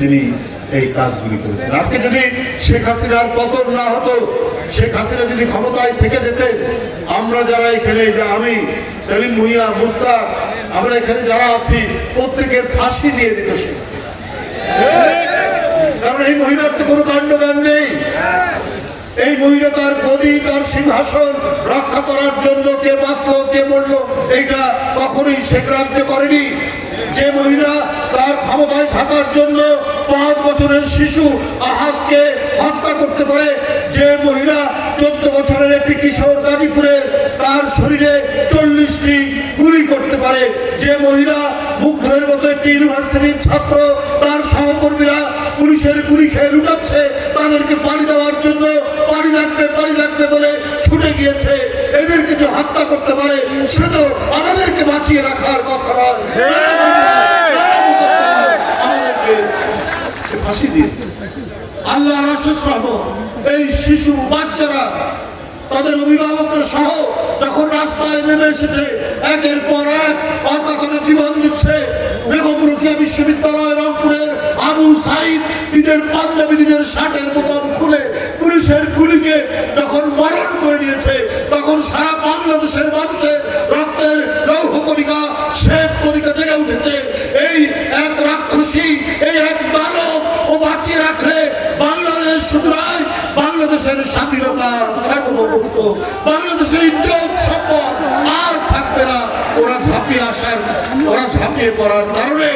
তিনি এই কাজগুলি করেছেন। আজকে যদি শেখ হাসিনার পতন না হতো, শেখ হাসিনা যদি ক্ষমতায় থেকে যেতেন, আমরা যারা এখানে, আমি, সেলিম ভুঁইয়া, মুস্তাক, আমরা এখানে যারা আছি, প্রত্যেকের ফাঁসি দিয়ে দিত সে। কারণ এই মহিলার তো কোনো কাণ্ডজ্ঞান নেই। এই মহিলা তার গদি, তার সিংহাসন রক্ষা করার জন্য কে বাঁচলো কে মরলো এইটা কখনোই শেখ রাজ্য করেনি। যে মহিলা তার ক্ষমতায় থাকার জন্য 5 বছরের শিশু আহাদকে হত্যা করতে পারে, যে মহিলা 14 বছরের একটি কিশোর গাজীপুরে তার শরীরে 40টি গুলি করতে পারে, যে মহিলা মুগ্ধের মতো একটি ইউনিভার্সিটির ছাত্র তার সহকর্মীরা পুলিশের গুলি খেয়ে লুটাচ্ছে, তাদেরকে পানি দেওয়ার জন্য পানি লাগবে বলে ছুটে গিয়েছে, এদেরকে যে হত্যা করতে পারে সে তো আমাদেরকে বাঁচিয়ে রাখার কথা নয়, আমাদেরকে সে ফাঁসি দিয়েছে। আল্লাহ রাসূল রহমত এই শিশু বাচ্চারা তাদের অভিভাবকরা সহ যখন রাস্তায় নেমে এসেছে, একের পর এক অকাতরে জীবন দিচ্ছে। বেগম রোকেয়া বিশ্ববিদ্যালয় রংপুরের আবু সাইদ নিজের পাঞ্জাবি, নিজের শার্টের বোতাম খুলে পুলিশের গুলিকে যখন বরণ করে নিয়েছে, তখন সারা বাংলাদেশের মানুষের রক্তের লৌহ কণিকা, শ্বেত কণিকা জেগে উঠেছে। এই এক রাক্ষসী, এই এক দানব ও বাঁচিয়ে রাখলে বাংলাদেশ শুধু নয়, বাংলাদেশের স্বাধীনতা, সার্বভৌমত্ব, বাংলাদেশের ইজ্জত সম্পদ আর থাকবে না। ওরা ঝাঁপিয়ে পড়ার কারণে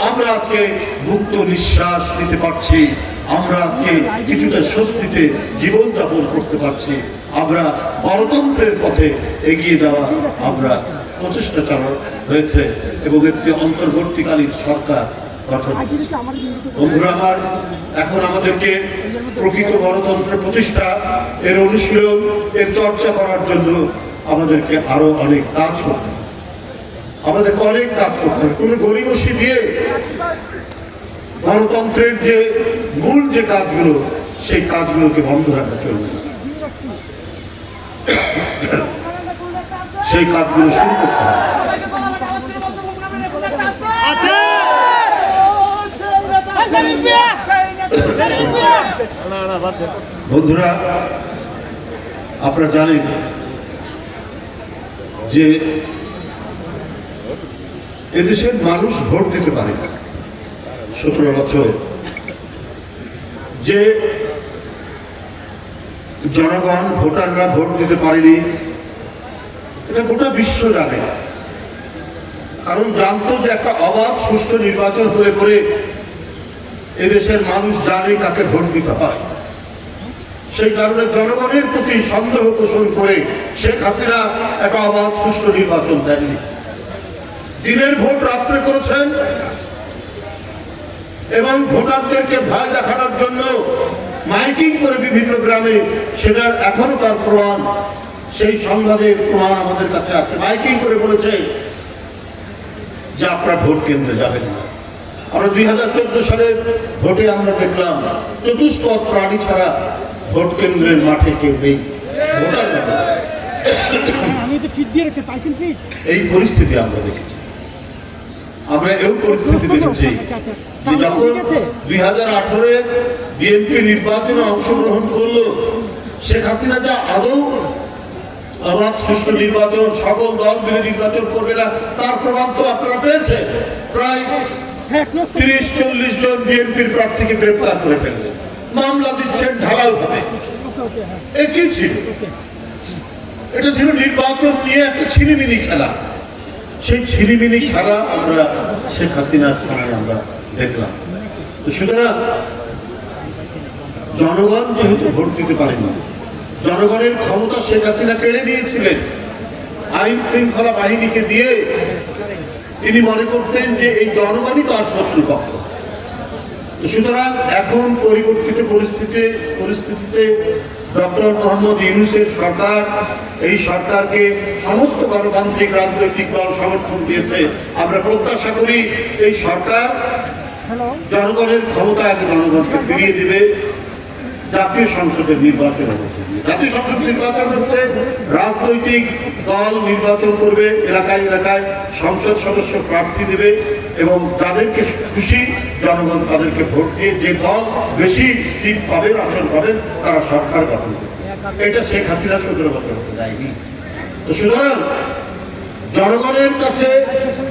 আমরা আজকে মুক্ত নিঃশ্বাস নিতে পারছি, আমরা আজকে কিছুটা স্বস্তিতে জীবনযাপন করতে পারছি, আমরা গণতন্ত্রের পথে এগিয়ে যাওয়া আমরা প্রচেষ্টা চালানো হয়েছে এবং একটি অন্তর্বর্তীকালীন সরকার গঠন। বন্ধুরা আমার, এখন আমাদেরকে প্রকৃত গণতন্ত্র প্রতিষ্ঠা, এর অনুশীলন, এর চর্চা করার জন্য আমাদেরকে আরো অনেক কাজ করতে হবে, আমাদেরকে অনেক কাজ করতে হবে। কোনো গরিবসি দিয়ে গণতন্ত্রের যে মূল যে কাজগুলো, সেই কাজগুলোকে বন্ধ রাখা চলবে না, সেই কাজগুলো শুরু করতে হবে। বন্ধুরা, আপনারা জানেন যে এদেশের মানুষ ভোট দিতে পারে না। 17 বছর যে জনগণ, ভোটাররা ভোট দিতে পারেনি, এটা গোটা বিশ্ব জানে। কারণ জানতো যে একটা অবাধ সুষ্ঠু নির্বাচন হলে পরে এদেশের মানুষ জানে কাকে ভোট দিতে হয়। সেই কারণে জনগণের প্রতি সন্দেহ পোষণ করে শেখ হাসিনা একটা অবাধ সুষ্ঠু নির্বাচন দেননি। দিনের ভোট রাত্রে করেছেন এবং ভোটারদেরকে ভয় দেখানোর জন্য মাইকিং করে বিভিন্ন গ্রামে, সেটার এখনো তার প্রমাণ, সেই সংবাদের প্রমাণ আমাদের কাছে আছে। মাইকিং করে বলেছে যে আপনারা ভোট কেন্দ্রে যাবেন না। আমরা 2014 সালের ভোটে আমরা দেখলাম চতুষ্পদ প্রাণী ছাড়া ভোট কেন্দ্রের মাঠে কেউ নেই, ভোটার এই পরিস্থিতি আমরা দেখেছি। আমরা এই পরিস্থিতি দেখেছি যে যখন 2018-এ বিএনপি নির্বাচনে অংশগ্রহণ করলো, শেখ হাসিনা যা আদৌ অবাধ সুষ্ঠু নির্বাচন, সকল দল মিলে নির্বাচন করবে না, তার প্রমাণ তো আপনারা পেয়েছেন। প্রায় 30-40 জন বিএনপির প্রার্থীকে গ্রেপ্তার করে ফেললেন, মামলা দিচ্ছেন ঢালাও ভাবে। একই ছিল, এটা ছিল নির্বাচন নিয়ে একটা ছিনিমিনি খেলা। সেই ছিনিমিনি খেলা আমরা শেখ হাসিনার সময় আমরা দেখলাম। সুতরাং জনগণ যেহেতু ভোট দিতে পারেনি, জনগণের ক্ষমতা শেখ হাসিনা কেড়ে নিয়েছিলেন আইন শৃঙ্খলা বাহিনীকে দিয়ে। তিনি মনে করতেন যে এই জনগণই তার শত্রুপক্ষ। সুতরাং এখন পরিবর্তিত পরিস্থিতিতে ডক্টর মোহাম্মদ ইউনূসের সরকার, এই সরকারকে সমস্ত গণতান্ত্রিক রাজনৈতিক দল সমর্থন দিয়েছে। আমরা প্রত্যাশা করি এই সরকার জনগণের ক্ষমতা জনগণকে ফিরিয়ে দিবে জাতীয় সংসদের নির্বাচনের মধ্যে দিয়ে। জাতীয় সংসদ নির্বাচন হচ্ছে রাজনৈতিক দল নির্বাচন করবে, এলাকায় এলাকায় সংসদ সদস্য প্রার্থী দেবে, এবং যাদেরকে খুশি জনগণ তাদেরকে ভোট দিয়ে যে দল বেশি সিট পাবে, আসন পাবেন, তারা সরকার গঠন করবে। এটা শেখ হাসিনা 17 বছর হতে দেয়নি। তো সুতরাং জনগণের কাছে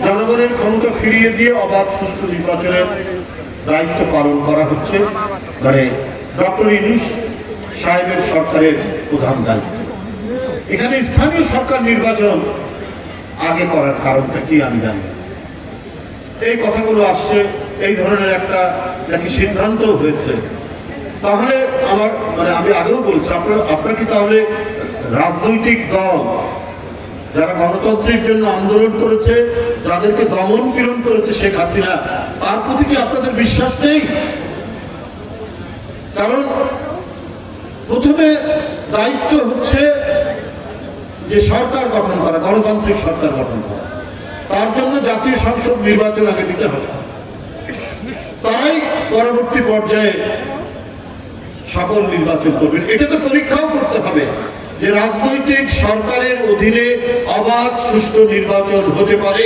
জনগণের ক্ষমতা ফিরিয়ে দিয়ে অবাধ সুষ্ঠু নির্বাচনের দায়িত্ব পালন করা হচ্ছে মানে ডক্টর ইউনূস সাহেবের সরকারের প্রধান দায়িত্ব। এখানে স্থানীয় সরকার নির্বাচন আগে করার কারণটা কি আমি জানি না। এই কথাগুলো আসছে, এই ধরনের একটা নাকি সিদ্ধান্ত হয়েছে। তাহলে আমার মানে আমি আগেও বলেছি, আপনারা কি তাহলে রাজনৈতিক দল যারা গণতন্ত্রের জন্য আন্দোলন করেছে, যাদেরকে দমন পীড়ন করেছে শেখ হাসিনা, তার প্রতি কি আপনাদের বিশ্বাস নেই? কারণ প্রথমে দায়িত্ব হচ্ছে যে সরকার গঠন করা, গণতান্ত্রিক সরকার গঠন করা। তার জন্য জাতীয় সংসদ নির্বাচন আগে দিতে হবে, তারাই পরবর্তী পর্যায়ে সকল নির্বাচন করবেন। এটা তো পরীক্ষাও করতে হবে যে রাজনৈতিক সরকারের অধীনে অবাধ সুষ্ঠু নির্বাচন হতে পারে।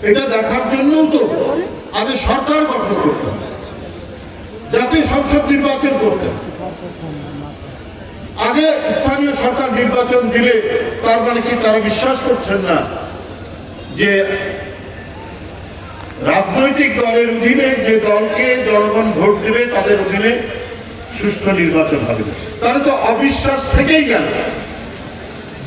এটা দেখার জন্যও তো আগে সরকার গঠন করতে হবে, জাতীয় সংসদ নির্বাচন করতে হবে। আগে স্থানীয় সরকার নির্বাচন দিলে তার মানে কি তারা বিশ্বাস করছেন না যে রাজনৈতিক দলের অধীনে যে দলকে জনগণ ভোট দেবে তাদের অধীনে সুষ্ঠু নির্বাচন হবে? তাহলে তো অবিশ্বাস থেকেই গেল।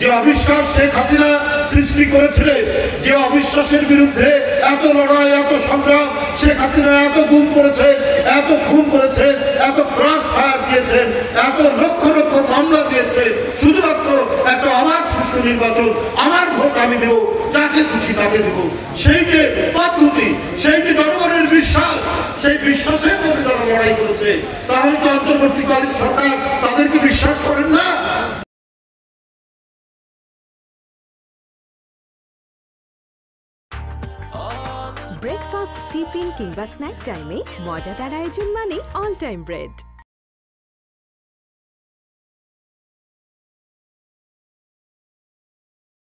যে অবিশ্বাস শেখ হাসিনা সৃষ্টি করেছিলেন, যে অবিশ্বাসের বিরুদ্ধে এত লড়াই, এত সংগ্রাম, শেখ হাসিনা এত গুম করেছেন, এত খুন করেছেন, এত ক্রস ফায়ার দিয়েছেন, এত লক্ষ লক্ষ মামলা দিয়েছেন, শুধুমাত্র একটা অবাধ সুষ্ঠু নির্বাচন, আমার ভোট আমি দেব, যাকে খুশি তাকে দেব, সেই যে পদ্ধতি, সেই যে জনগণের বিশ্বাস, সেই বিশ্বাসের মধ্যে তারা লড়াই করেছে। তাহলে তো অন্তর্বর্তীকালীন সরকার তাদেরকে বিশ্বাস করেন না। ব্রেকফাস্ট, টিফিন কিংবা স্ন্যাক টাইমে মজাদার আয়োজন মানে অল টাইম ব্রেড।